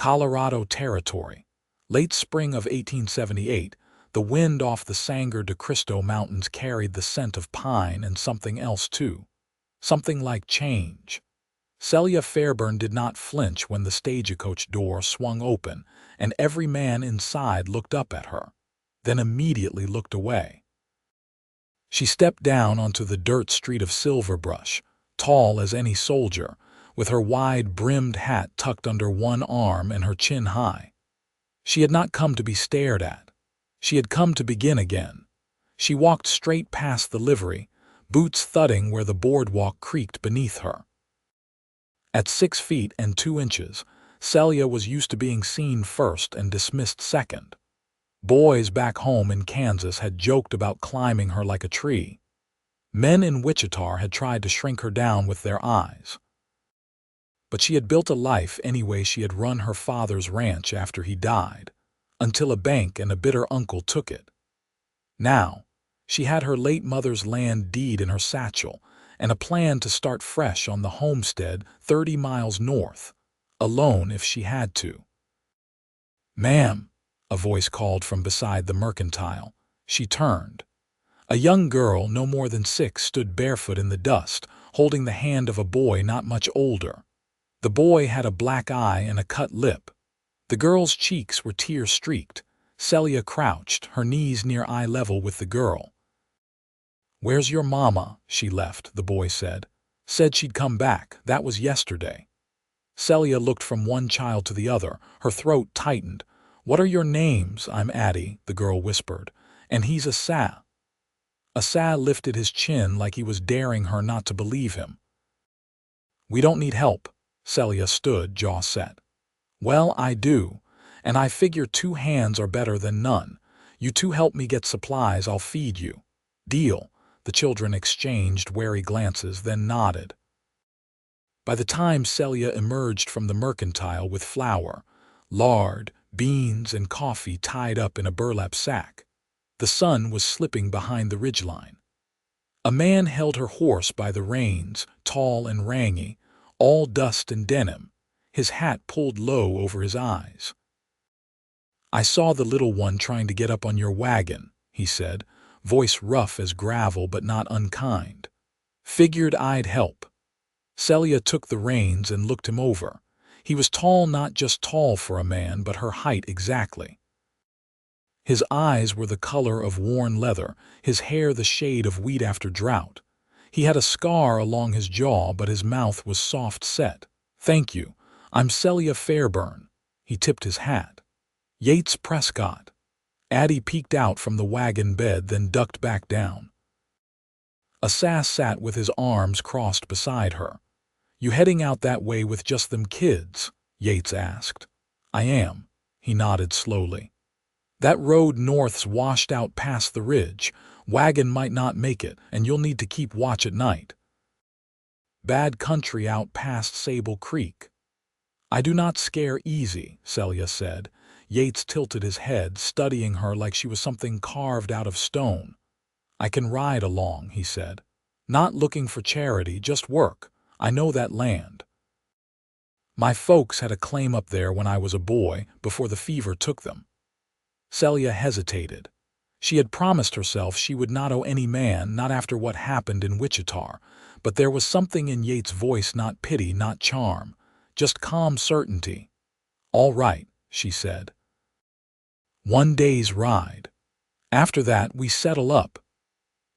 Colorado Territory. Late spring of 1878, the wind off the Sangre de Cristo Mountains carried the scent of pine and something else too. Something like change. Celia Fairburn did not flinch when the stagecoach door swung open and every man inside looked up at her, then immediately looked away. She stepped down onto the dirt street of Silverbrush, tall as any soldier, with her wide-brimmed hat tucked under one arm and her chin high. She had not come to be stared at. She had come to begin again. She walked straight past the livery, boots thudding where the boardwalk creaked beneath her. At 6 feet and 2 inches, Celia was used to being seen first and dismissed second. Boys back home in Kansas had joked about climbing her like a tree. Men in Wichita had tried to shrink her down with their eyes. But she had built a life anyway. She had run her father's ranch after he died, until a bank and a bitter uncle took it. Now, she had her late mother's land deed in her satchel and a plan to start fresh on the homestead 30 miles north, alone if she had to. "Ma'am," a voice called from beside the mercantile. She turned. A young girl, no more than 6, stood barefoot in the dust, holding the hand of a boy not much older. The boy had a black eye and a cut lip. The girl's cheeks were tear-streaked. Celia crouched, her knees near eye level with the girl. "Where's your mama?" "She left," the boy said. "Said she'd come back. That was yesterday." Celia looked from one child to the other, her throat tightened. "What are your names?" "I'm Addie," the girl whispered. "And he's a Sa." Asa lifted his chin like he was daring her not to believe him. "We don't need help." Celia stood, jaw set. "Well, I do, and I figure 2 hands are better than none. You 2 help me get supplies, I'll feed you." "Deal." The children exchanged wary glances, then nodded. By the time Celia emerged from the mercantile with flour, lard, beans, and coffee tied up in a burlap sack, the sun was slipping behind the ridgeline. A man held her horse by the reins, tall and rangy, all dust and denim, his hat pulled low over his eyes. "I saw the little one trying to get up on your wagon," he said, voice rough as gravel but not unkind. "Figured I'd help." Celia took the reins and looked him over. He was tall, not just tall for a man, but her height exactly. His eyes were the color of worn leather, his hair the shade of wheat after drought. He had a scar along his jaw, but his mouth was soft set. "Thank you. I'm Celia Fairburn." He tipped his hat. "Yates Prescott." Addie peeked out from the wagon bed, then ducked back down. Asa sat with his arms crossed beside her. "You heading out that way with just them kids?" Yates asked. "I am." He nodded slowly. "That road north's washed out past the ridge. Wagon might not make it, and you'll need to keep watch at night." "Bad country out past Sable Creek." "I do not scare easy," Celia said. Yates tilted his head, studying her like she was something carved out of stone. "I can ride along," he said. "Not looking for charity, just work. I know that land. My folks had a claim up there when I was a boy, before the fever took them." Celia hesitated. She had promised herself she would not owe any man, not after what happened in Wichita, but there was something in Yates' voice, not pity, not charm, just calm certainty. "All right," she said. "1 day's ride. After that, we settle up."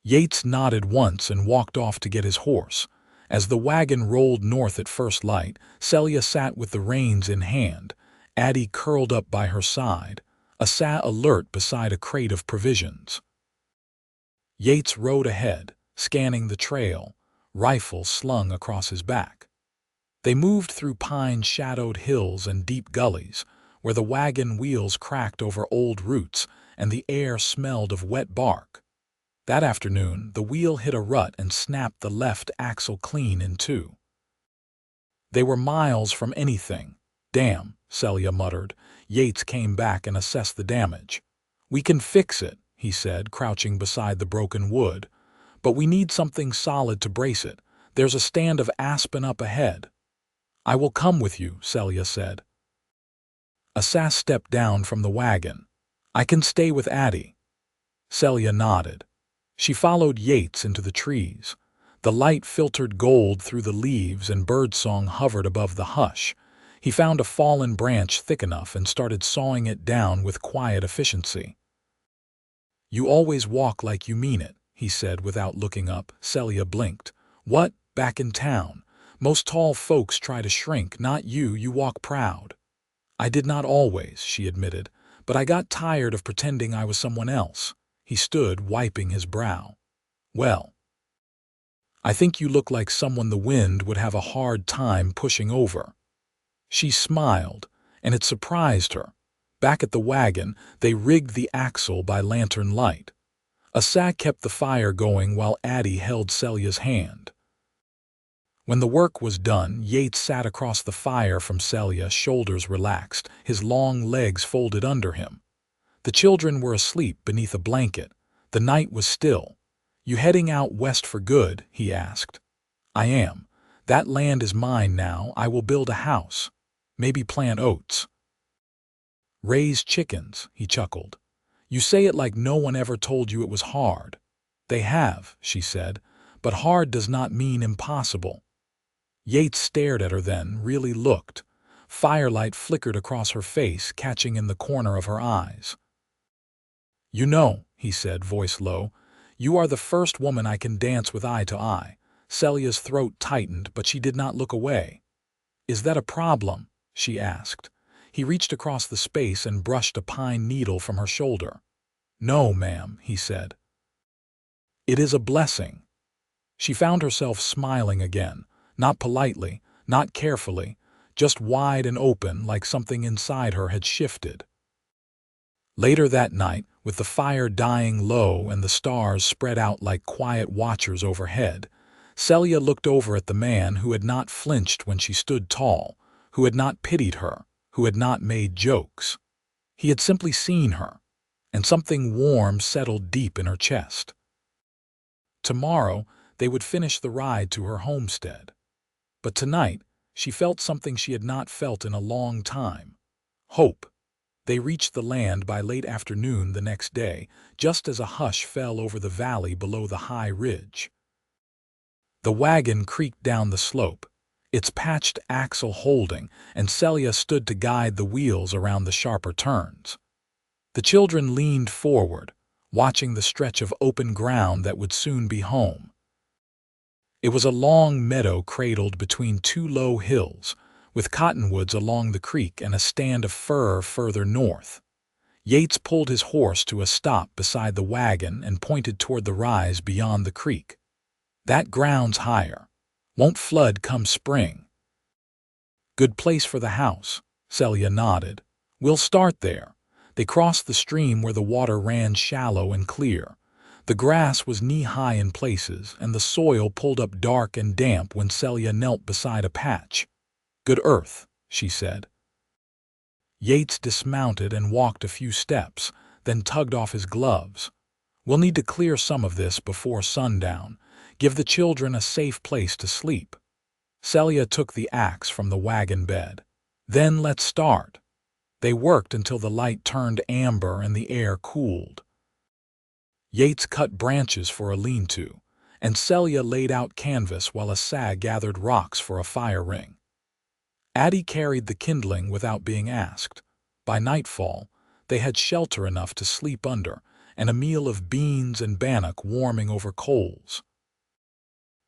Yates nodded once and walked off to get his horse. As the wagon rolled north at first light, Celia sat with the reins in hand, Addie curled up by her side, Asa alert beside a crate of provisions. Yates rode ahead, scanning the trail, rifle slung across his back. They moved through pine-shadowed hills and deep gullies, where the wagon wheels cracked over old roots and the air smelled of wet bark. That afternoon, the wheel hit a rut and snapped the left axle clean in 2. They were miles from anything. "Damn," Celia muttered. Yates came back and assessed the damage. "We can fix it," he said, crouching beside the broken wood. "But we need something solid to brace it. There's a stand of aspen up ahead." "I will come with you," Celia said. Assas stepped down from the wagon. "I can stay with Addie." Celia nodded. She followed Yates into the trees. The light filtered gold through the leaves and birdsong hovered above the hush. He found a fallen branch thick enough and started sawing it down with quiet efficiency. "You always walk like you mean it," he said without looking up. Celia blinked. "What? Back in town? Most tall folks try to shrink, not you. You walk proud." "I did not always," she admitted, "but I got tired of pretending I was someone else." He stood, wiping his brow. "Well, I think you look like someone the wind would have a hard time pushing over." She smiled, and it surprised her. Back at the wagon, they rigged the axle by lantern light. Assas kept the fire going while Addie held Celia's hand. When the work was done, Yates sat across the fire from Celia, shoulders relaxed, his long legs folded under him. The children were asleep beneath a blanket. The night was still. "You heading out west for good?" he asked. "I am. That land is mine now. I will build a house. Maybe plant oats. Raise chickens," he chuckled. "You say it like no one ever told you it was hard." "They have," she said, "but hard does not mean impossible." Yates stared at her then, really looked. Firelight flickered across her face, catching in the corner of her eyes. "You know," he said, voice low, "you are the first woman I can dance with eye to eye." Celia's throat tightened, but she did not look away. "Is that a problem?" she asked. He reached across the space and brushed a pine needle from her shoulder. "No, ma'am," he said. "It is a blessing." She found herself smiling again, not politely, not carefully, just wide and open, like something inside her had shifted. Later that night, with the fire dying low and the stars spread out like quiet watchers overhead, Celia looked over at the man who had not flinched when she stood tall, who had not pitied her, who had not made jokes. He had simply seen her, and something warm settled deep in her chest. Tomorrow, they would finish the ride to her homestead. But tonight, she felt something she had not felt in a long time. Hope. They reached the land by late afternoon the next day, just as a hush fell over the valley below the high ridge. The wagon creaked down the slope, its patched axle holding, and Celia stood to guide the wheels around the sharper turns. The children leaned forward, watching the stretch of open ground that would soon be home. It was a long meadow cradled between two low hills, with cottonwoods along the creek and a stand of fir further north. Yates pulled his horse to a stop beside the wagon and pointed toward the rise beyond the creek. "That ground's higher. Won't flood come spring." "Good place for the house," Celia nodded. "We'll start there." They crossed the stream where the water ran shallow and clear. The grass was knee-high in places, and the soil pulled up dark and damp when Celia knelt beside a patch. "Good earth," she said. Yates dismounted and walked a few steps, then tugged off his gloves. "We'll need to clear some of this before sundown. Give the children a safe place to sleep." Celia took the axe from the wagon bed. "Then let's start." They worked until the light turned amber and the air cooled. Yates cut branches for a lean-to, and Celia laid out canvas while Assas gathered rocks for a fire ring. Addie carried the kindling without being asked. By nightfall, they had shelter enough to sleep under, and a meal of beans and bannock warming over coals.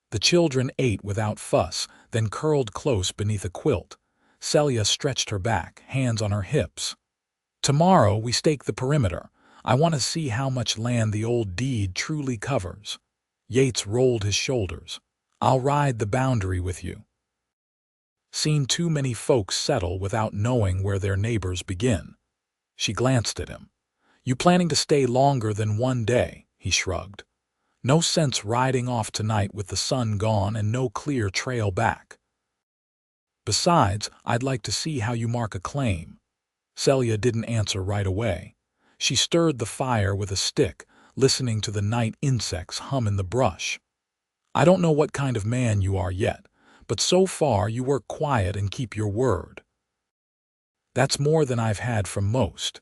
The children ate without fuss, then curled close beneath a quilt. Celia stretched her back, hands on her hips. "Tomorrow we stake the perimeter. I want to see how much land the old deed truly covers." Yates rolled his shoulders. "I'll ride the boundary with you." Seen too many folks settle without knowing where their neighbors begin. She glanced at him. "You planning to stay longer than one day?" He shrugged. "No sense riding off tonight with the sun gone and no clear trail back. Besides, I'd like to see how you mark a claim." Celia didn't answer right away. She stirred the fire with a stick, listening to the night insects hum in the brush. "I don't know what kind of man you are yet, but so far you work quiet and keep your word." That's more than I've had from most.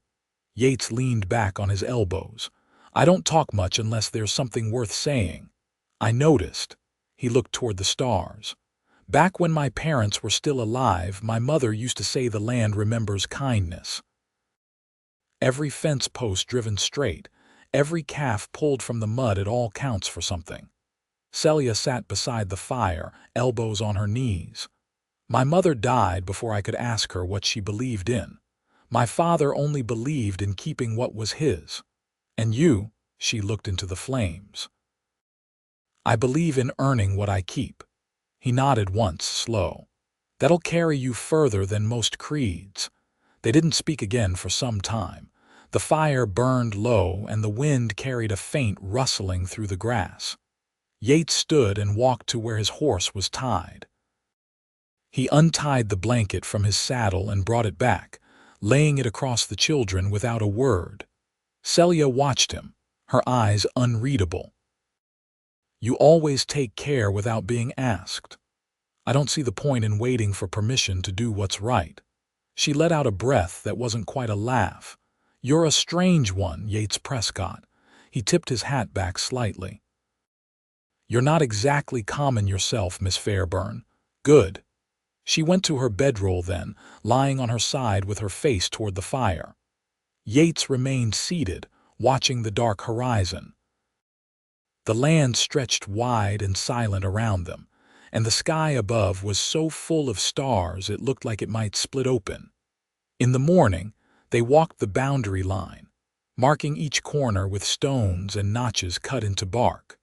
Yates leaned back on his elbows. I don't talk much unless there's something worth saying. I noticed. He looked toward the stars. Back when my parents were still alive, my mother used to say the land remembers kindness. Every fence post driven straight, every calf pulled from the mud, it all counts for something. Celia sat beside the fire, elbows on her knees. My mother died before I could ask her what she believed in. My father only believed in keeping what was his. And you, she looked into the flames. I believe in earning what I keep. He nodded once, slow. That'll carry you further than most creeds. They didn't speak again for some time. The fire burned low, and the wind carried a faint rustling through the grass. Yates stood and walked to where his horse was tied. He untied the blanket from his saddle and brought it back, laying it across the children without a word. Celia watched him, her eyes unreadable. You always take care without being asked. I don't see the point in waiting for permission to do what's right. She let out a breath that wasn't quite a laugh. You're a strange one, Yates Prescott. He tipped his hat back slightly. You're not exactly common yourself, Miss Fairburn. Good. She went to her bedroll then, lying on her side with her face toward the fire. Yates remained seated, watching the dark horizon. The land stretched wide and silent around them, and the sky above was so full of stars it looked like it might split open. In the morning, they walked the boundary line, marking each corner with stones and notches cut into bark.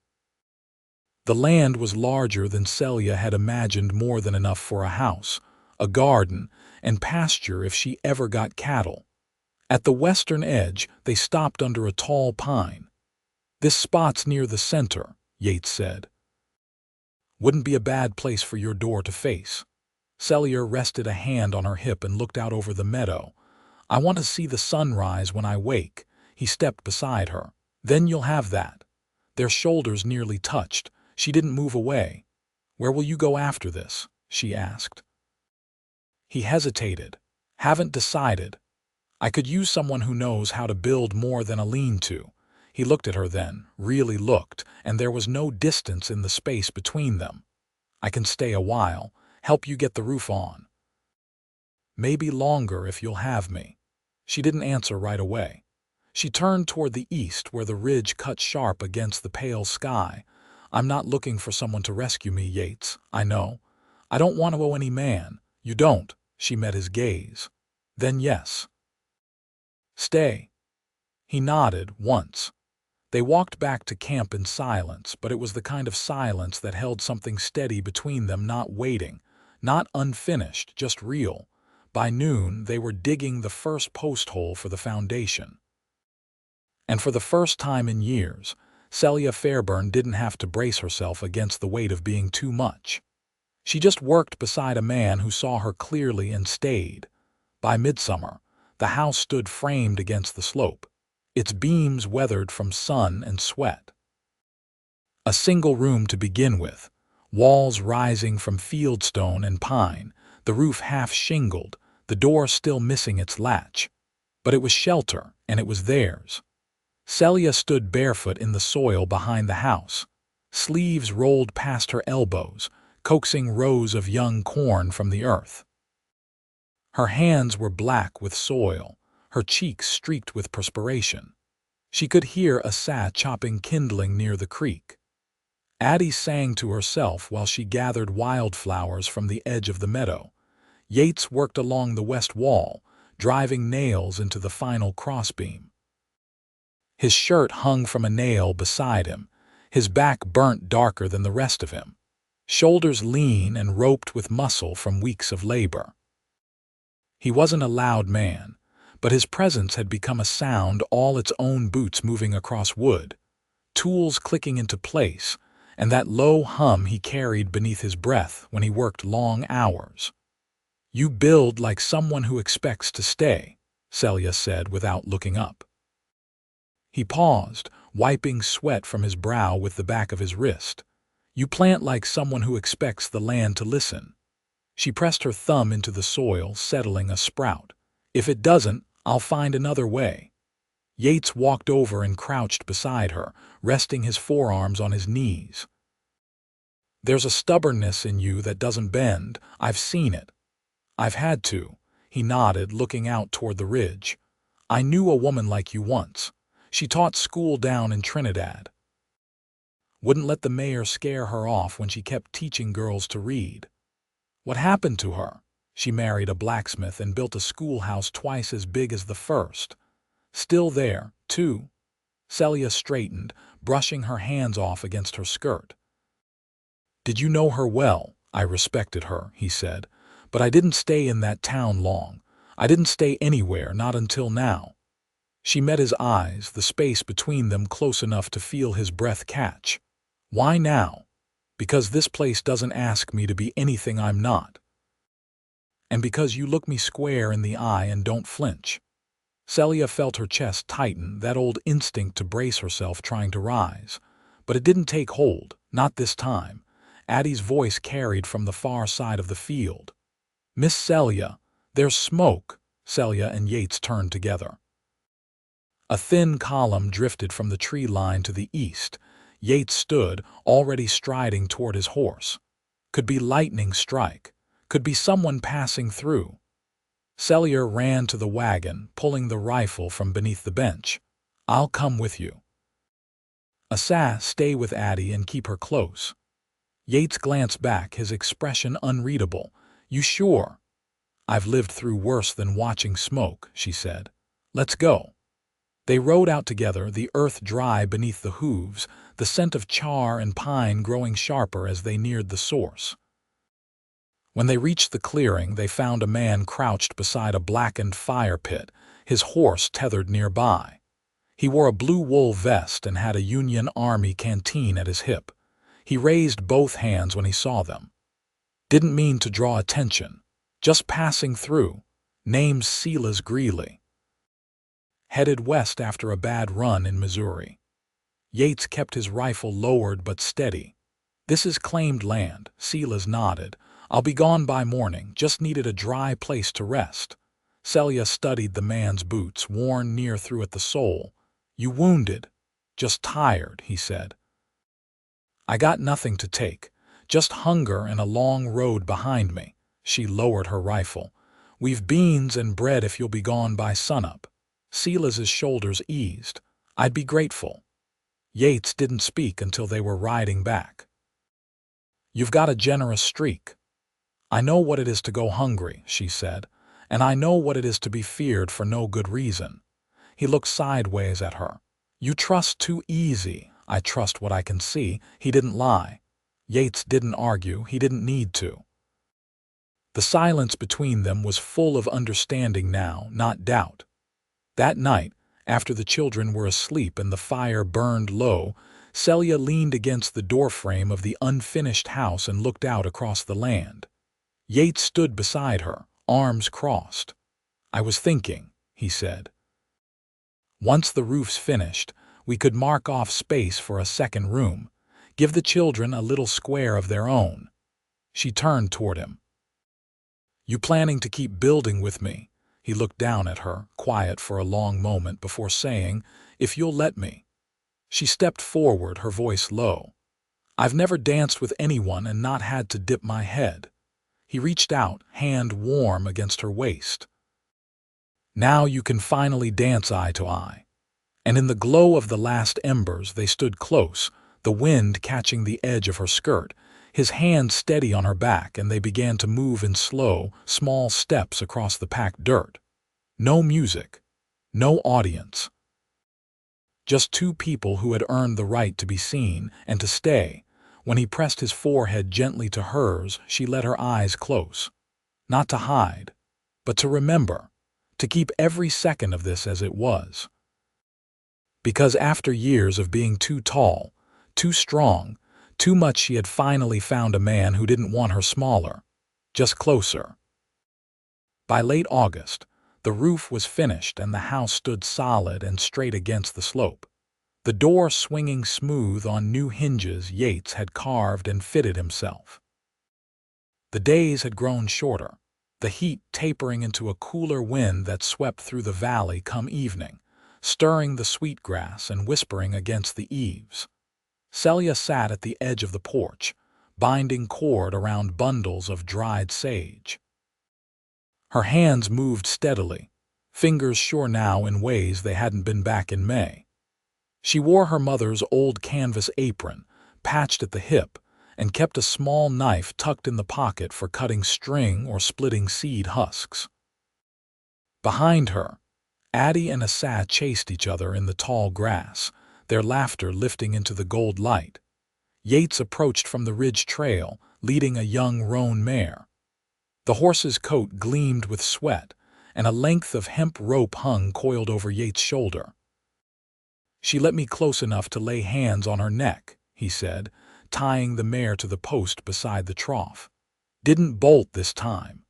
The land was larger than Celia had imagined, more than enough for a house, a garden, and pasture if she ever got cattle. At the western edge, they stopped under a tall pine. This spot's near the center, Yates said. Wouldn't be a bad place for your door to face. Celia rested a hand on her hip and looked out over the meadow. I want to see the sunrise when I wake. He stepped beside her. Then you'll have that. Their shoulders nearly touched. She didn't move away. Where will you go after this? She asked. He hesitated. Haven't decided. I could use someone who knows how to build more than a lean-to. He looked at her then, really looked, and there was no distance in the space between them. I can stay a while, help you get the roof on. Maybe longer if you'll have me. She didn't answer right away. She turned toward the east where the ridge cut sharp against the pale sky. I'm not looking for someone to rescue me, Yates, I know. I don't want to owe any man. You don't. She met his gaze. Then yes. Stay. He nodded once. They walked back to camp in silence, but it was the kind of silence that held something steady between them, not waiting, not unfinished, just real. By noon, they were digging the first post hole for the foundation. And for the first time in years, Celia Fairburn didn't have to brace herself against the weight of being too much. She just worked beside a man who saw her clearly and stayed. By midsummer, the house stood framed against the slope, its beams weathered from sun and sweat. A single room to begin with, walls rising from fieldstone and pine, the roof half shingled, the door still missing its latch. But it was shelter, and it was theirs. Celia stood barefoot in the soil behind the house. Sleeves rolled past her elbows, coaxing rows of young corn from the earth. Her hands were black with soil, her cheeks streaked with perspiration. She could hear a Asa chopping kindling near the creek. Addie sang to herself while she gathered wildflowers from the edge of the meadow. Yates worked along the west wall, driving nails into the final crossbeam. His shirt hung from a nail beside him, his back burnt darker than the rest of him, shoulders lean and roped with muscle from weeks of labor. He wasn't a loud man, but his presence had become a sound, all its own, boots moving across wood, tools clicking into place, and that low hum he carried beneath his breath when he worked long hours. You build like someone who expects to stay, Celia said without looking up. He paused, wiping sweat from his brow with the back of his wrist. You plant like someone who expects the land to listen. She pressed her thumb into the soil, settling a sprout. If it doesn't, I'll find another way." Yates walked over and crouched beside her, resting his forearms on his knees. "There's a stubbornness in you that doesn't bend. I've seen it. I've had to." He nodded, looking out toward the ridge. "I knew a woman like you once. She taught school down in Trinidad. Wouldn't let the mayor scare her off when she kept teaching girls to read. What happened to her? She married a blacksmith and built a schoolhouse twice as big as the first. Still there, too." Celia straightened, brushing her hands off against her skirt. "Did you know her well?" "I respected her," he said. "But I didn't stay in that town long. I didn't stay anywhere, not until now." She met his eyes, the space between them close enough to feel his breath catch. "Why now?" "Because this place doesn't ask me to be anything I'm not. And because you look me square in the eye and don't flinch." Celia felt her chest tighten, that old instinct to brace herself trying to rise. But it didn't take hold, not this time. Addie's voice carried from the far side of the field. "Miss Celia, there's smoke." Celia and Yates turned together. A thin column drifted from the tree line to the east. Yates stood, already striding toward his horse. Could be lightning strike. Could be someone passing through. Celia ran to the wagon, pulling the rifle from beneath the bench. "I'll come with you." "Stay with Addie and keep her close." Yates glanced back, his expression unreadable. "You sure?" "I've lived through worse than watching smoke," she said. "Let's go." They rode out together, the earth dry beneath the hooves, the scent of char and pine growing sharper as they neared the source. When they reached the clearing, they found a man crouched beside a blackened fire pit, his horse tethered nearby. He wore a blue wool vest and had a Union Army canteen at his hip. He raised both hands when he saw them. "Didn't mean to draw attention. Just passing through. Name's Silas Greeley. Headed west after a bad run in Missouri." Yates kept his rifle lowered but steady. "This is claimed land," Silas nodded. "I'll be gone by morning, just needed a dry place to rest." Celia studied the man's boots, worn near through at the sole. "You wounded?" "Just tired," he said. "I got nothing to take. Just hunger and a long road behind me." She lowered her rifle. "We've beans and bread if you'll be gone by sunup." Silas's shoulders eased. "I'd be grateful." Yates didn't speak until they were riding back. "You've got a generous streak." "I know what it is to go hungry," she said, "and I know what it is to be feared for no good reason." He looked sideways at her. "You trust too easy." "I trust what I can see." He didn't lie. Yates didn't argue. He didn't need to. The silence between them was full of understanding now, not doubt. That night, after the children were asleep and the fire burned low, Celia leaned against the doorframe of the unfinished house and looked out across the land. Yates stood beside her, arms crossed. "I was thinking," he said. "Once the roof's finished, we could mark off space for a second room, give the children a little square of their own." She turned toward him. "You planning to keep building with me?" He looked down at her, quiet for a long moment before saying, "If you'll let me." She stepped forward, her voice low. "I've never danced with anyone and not had to dip my head." He reached out, hand warm against her waist. "Now you can finally dance eye to eye." And in the glow of the last embers they stood close, the wind catching the edge of her skirt, his hand steady on her back, and they began to move in slow, small steps across the packed dirt. No music, no audience. Just two people who had earned the right to be seen and to stay. When he pressed his forehead gently to hers, she let her eyes close. Not to hide, but to remember, to keep every second of this as it was. Because after years of being too tall, too strong, too much, she had finally found a man who didn't want her smaller, just closer. By late August, the roof was finished and the house stood solid and straight against the slope. The door swinging smooth on new hinges Yates had carved and fitted himself. The days had grown shorter. the heat tapering into a cooler wind that swept through the valley come evening, stirring the sweetgrass and whispering against the eaves. Celia sat at the edge of the porch, binding cord around bundles of dried sage. Her hands moved steadily, fingers sure now in ways they hadn't been back in May. She wore her mother's old canvas apron, patched at the hip, and kept a small knife tucked in the pocket for cutting string or splitting seed husks. Behind her, Addie and Asa chased each other in the tall grass, their laughter lifting into the gold light. Yates approached from the ridge trail, leading a young roan mare. The horse's coat gleamed with sweat, and a length of hemp rope hung coiled over Yates' shoulder. "She let me close enough to lay hands on her neck," he said, tying the mare to the post beside the trough. "Didn't bolt this time."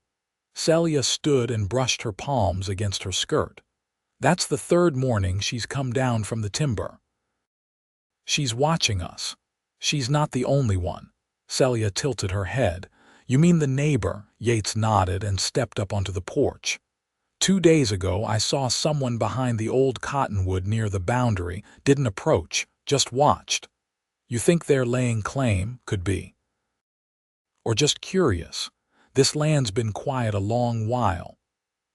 Celia stood and brushed her palms against her skirt. "That's the third morning she's come down from the timber. She's watching us. She's not the only one." Celia tilted her head. "You mean the neighbor?" Yates nodded and stepped up onto the porch. "2 days ago I saw someone behind the old cottonwood near the boundary, didn't approach, just watched. You think they're laying claim, could be. Or just curious. This land's been quiet a long while."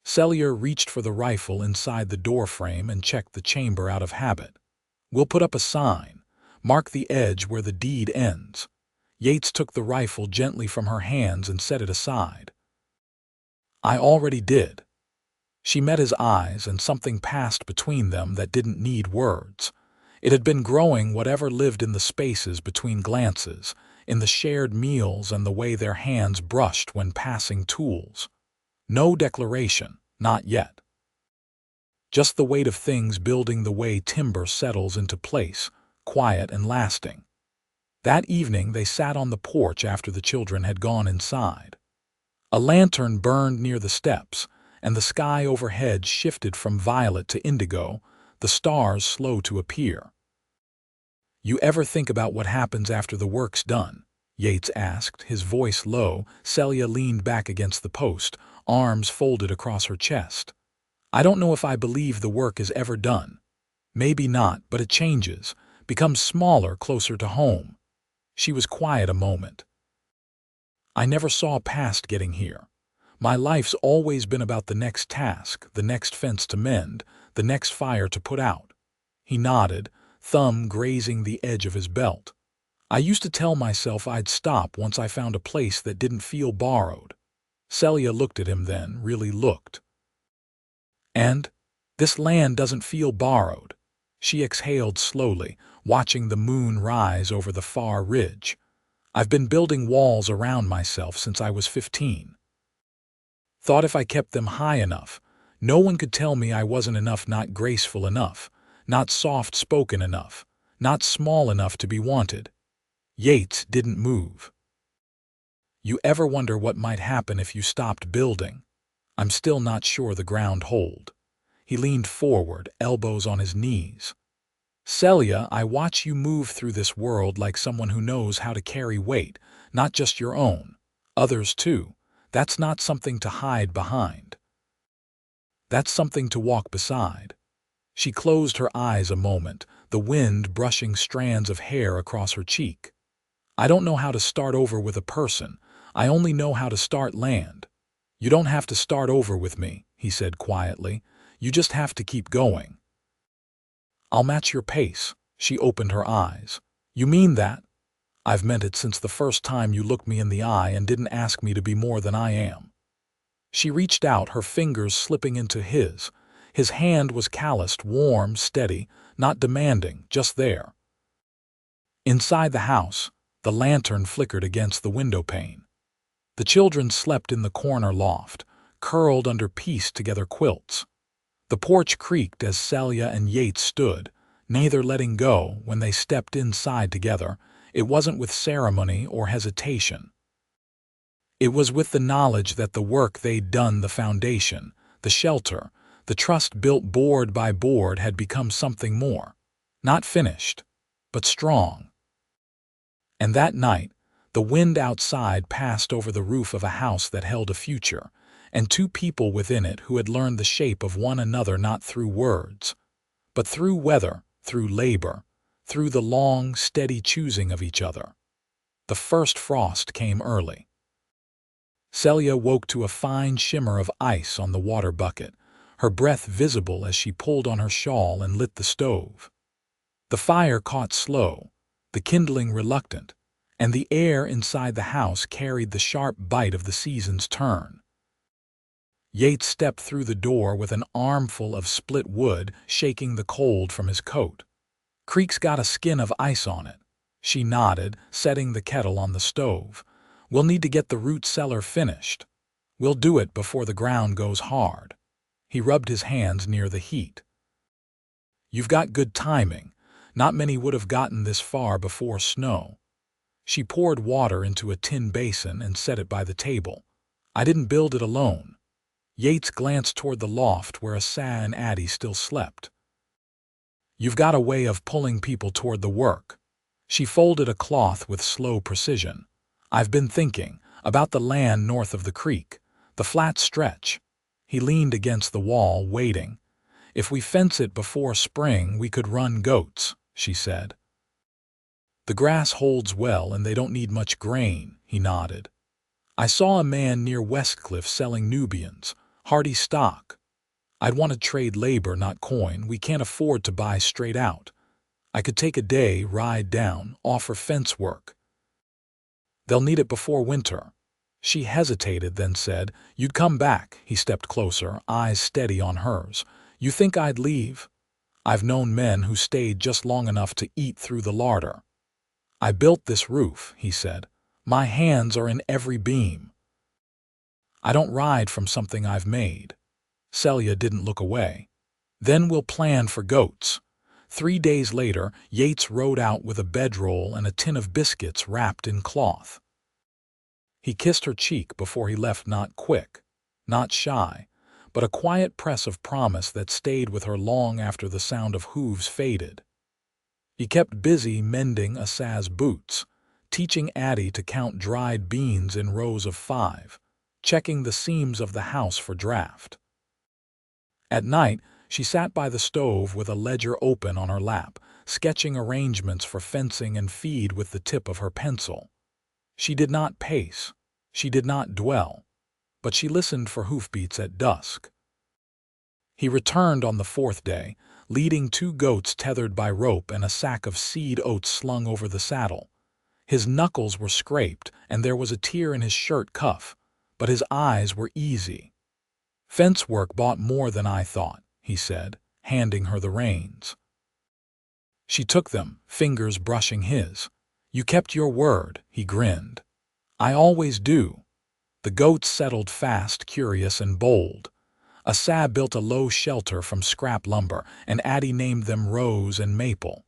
Celia reached for the rifle inside the doorframe and checked the chamber out of habit. "We'll put up a sign. Mark the edge where the deed ends." Yates took the rifle gently from her hands and set it aside. "I already did." She met his eyes, and something passed between them that didn't need words. It had been growing whatever lived in the spaces between glances, in the shared meals and the way their hands brushed when passing tools. No declaration, not yet. Just the weight of things building the way timber settles into place, quiet and lasting. That evening they sat on the porch after the children had gone inside. A lantern burned near the steps, and the sky overhead shifted from violet to indigo, the stars slow to appear. "You ever think about what happens after the work's done?" Yates asked, his voice low. Celia leaned back against the post, arms folded across her chest. "I don't know if I believe the work is ever done. Maybe not, but it changes, becomes smaller, closer to home." She was quiet a moment. "I never saw past getting here. My life's always been about the next task, the next fence to mend, the next fire to put out." He nodded, thumb grazing the edge of his belt. "I used to tell myself I'd stop once I found a place that didn't feel borrowed." Celia looked at him then, really looked. "And this land doesn't feel borrowed." She exhaled slowly, watching the moon rise over the far ridge. "I've been building walls around myself since I was 15. Thought if I kept them high enough, no one could tell me I wasn't enough, not graceful enough, not soft-spoken enough, not small enough to be wanted." Yates didn't move. "You ever wonder what might happen if you stopped building?" "I'm still not sure the ground hold." He leaned forward, elbows on his knees. "Celia, I watch you move through this world like someone who knows how to carry weight, not just your own, others too. That's not something to hide behind. That's something to walk beside." She closed her eyes a moment, the wind brushing strands of hair across her cheek. "I don't know how to start over with a person. I only know how to start land." "You don't have to start over with me," he said quietly. "You just have to keep going." "I'll match your pace." She opened her eyes. "You mean that?" "I've meant it since the first time you looked me in the eye and didn't ask me to be more than I am." She reached out, her fingers slipping into his. His hand was calloused, warm, steady, not demanding, just there. Inside the house, the lantern flickered against the windowpane. The children slept in the corner loft, curled under pieced-together quilts. The porch creaked as Celia and Yates stood, neither letting go. When they stepped inside together, it wasn't with ceremony or hesitation. It was with the knowledge that the work they'd done, the foundation, the shelter, the trust built board by board, had become something more. Not finished, but strong. And that night, the wind outside passed over the roof of a house that held a future, and two people within it who had learned the shape of one another not through words, but through weather, through labor, through the long, steady choosing of each other. The first frost came early. Celia woke to a fine shimmer of ice on the water bucket, her breath visible as she pulled on her shawl and lit the stove. The fire caught slow, the kindling reluctant, and the air inside the house carried the sharp bite of the season's turn. Yates stepped through the door with an armful of split wood, shaking the cold from his coat. "Creek's got a skin of ice on it," she nodded, setting the kettle on the stove. "We'll need to get the root cellar finished. We'll do it before the ground goes hard." He rubbed his hands near the heat. "You've got good timing. Not many would have gotten this far before snow." She poured water into a tin basin and set it by the table. "I didn't build it alone." Yates glanced toward the loft where Asa and Addie still slept. "You've got a way of pulling people toward the work." She folded a cloth with slow precision. "I've been thinking about the land north of the creek, the flat stretch." He leaned against the wall, waiting. "If we fence it before spring, we could run goats," she said. "The grass holds well and they don't need much grain," he nodded. "I saw a man near Westcliff selling Nubians, hardy stock. I'd want to trade labor, not coin. We can't afford to buy straight out. I could take a day, ride down, offer fence work." "They'll need it before winter." She hesitated, then said, "You'd come back." He stepped closer, eyes steady on hers. "You think I'd leave?" "I've known men who stayed just long enough to eat through the larder." "I built this roof," he said. "My hands are in every beam. I don't ride from something I've made." Celia didn't look away. "Then we'll plan for goats." 3 days later, Yates rode out with a bedroll and a tin of biscuits wrapped in cloth. He kissed her cheek before he left, not quick, not shy, but a quiet press of promise that stayed with her long after the sound of hooves faded. He kept busy mending Asa's boots, teaching Addie to count dried beans in rows of 5, checking the seams of the house for draft. At night, she sat by the stove with a ledger open on her lap, sketching arrangements for fencing and feed with the tip of her pencil. She did not pace, she did not dwell, but she listened for hoofbeats at dusk. He returned on the 4th day, leading 2 goats tethered by rope and a sack of seed oats slung over the saddle. His knuckles were scraped, and there was a tear in his shirt cuff, but his eyes were easy. "Fence work bought more than I thought," he said, handing her the reins. She took them, fingers brushing his. "You kept your word," he grinned. "I always do." The goats settled fast, curious and bold. Asa built a low shelter from scrap lumber, and Addie named them Rose and Maple.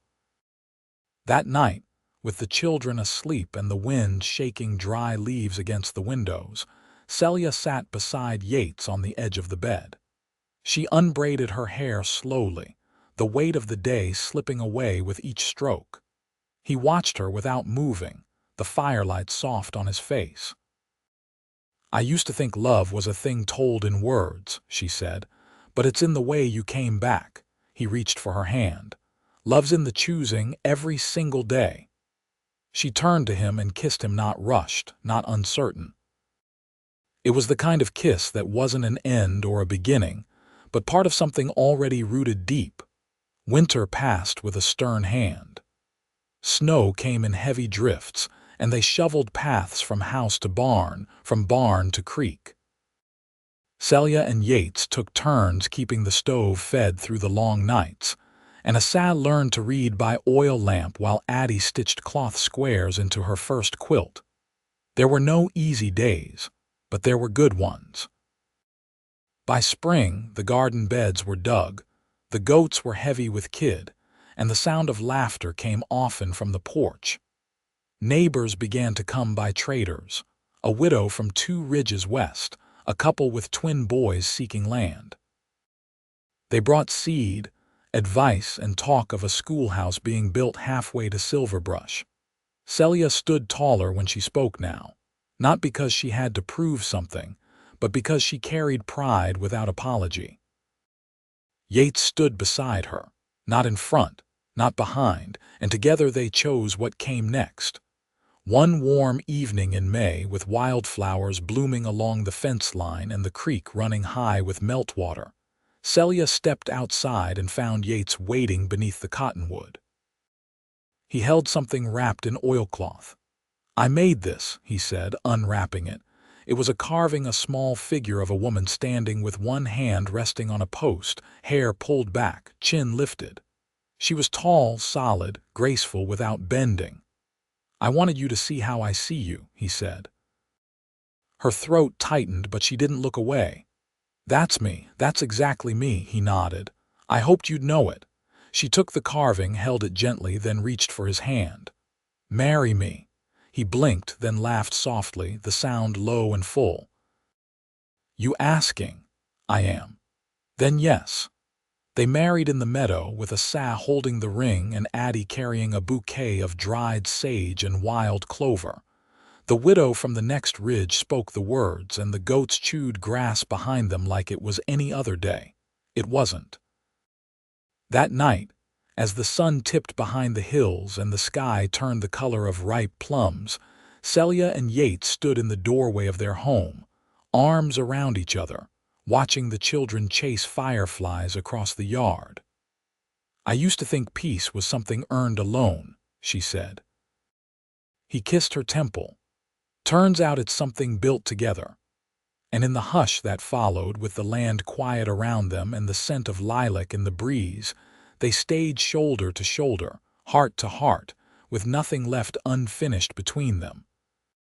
That night, with the children asleep and the wind shaking dry leaves against the windows, Celia sat beside Yates on the edge of the bed. She unbraided her hair slowly, the weight of the day slipping away with each stroke. He watched her without moving, the firelight soft on his face. "I used to think love was a thing told in words," she said, "but it's in the way you came back." He reached for her hand. "Love's in the choosing every single day." She turned to him and kissed him, not rushed, not uncertain. It was the kind of kiss that wasn't an end or a beginning, but part of something already rooted deep. Winter passed with a stern hand. Snow came in heavy drifts, and they shoveled paths from house to barn, from barn to creek. Celia and Yates took turns keeping the stove fed through the long nights, and Asa learned to read by oil lamp while Addie stitched cloth squares into her first quilt. There were no easy days, but there were good ones. By spring, the garden beds were dug, the goats were heavy with kid, and the sound of laughter came often from the porch. Neighbors began to come by traders, a widow from 2 ridges west, a couple with twin boys seeking land. They brought seed, advice, and talk of a schoolhouse being built halfway to Silverbrush. Celia stood taller when she spoke now, not because she had to prove something, but because she carried pride without apology. Yates stood beside her, not in front, not behind, and together they chose what came next. One warm evening in May, with wildflowers blooming along the fence line and the creek running high with meltwater, Celia stepped outside and found Yates waiting beneath the cottonwood. He held something wrapped in oilcloth. "I made this," he said, unwrapping it. It was a carving, a small figure of a woman standing with one hand resting on a post, hair pulled back, chin lifted. She was tall, solid, graceful without bending. "I wanted you to see how I see you," he said. Her throat tightened, but she didn't look away. "That's me, that's exactly me," he nodded. "I hoped you'd know it." She took the carving, held it gently, then reached for his hand. "Marry me." He blinked, then laughed softly, the sound low and full. "You asking?" "I am." "Then yes." They married in the meadow, with Asa holding the ring and Addie carrying a bouquet of dried sage and wild clover. The widow from the next ridge spoke the words, and the goats chewed grass behind them like it was any other day. It wasn't. That night, as the sun tipped behind the hills and the sky turned the color of ripe plums, Celia and Yates stood in the doorway of their home, arms around each other, watching the children chase fireflies across the yard. "I used to think peace was something earned alone," she said. He kissed her temple. "Turns out it's something built together." And in the hush that followed, with the land quiet around them and the scent of lilac in the breeze, they stayed shoulder to shoulder, heart to heart, with nothing left unfinished between them.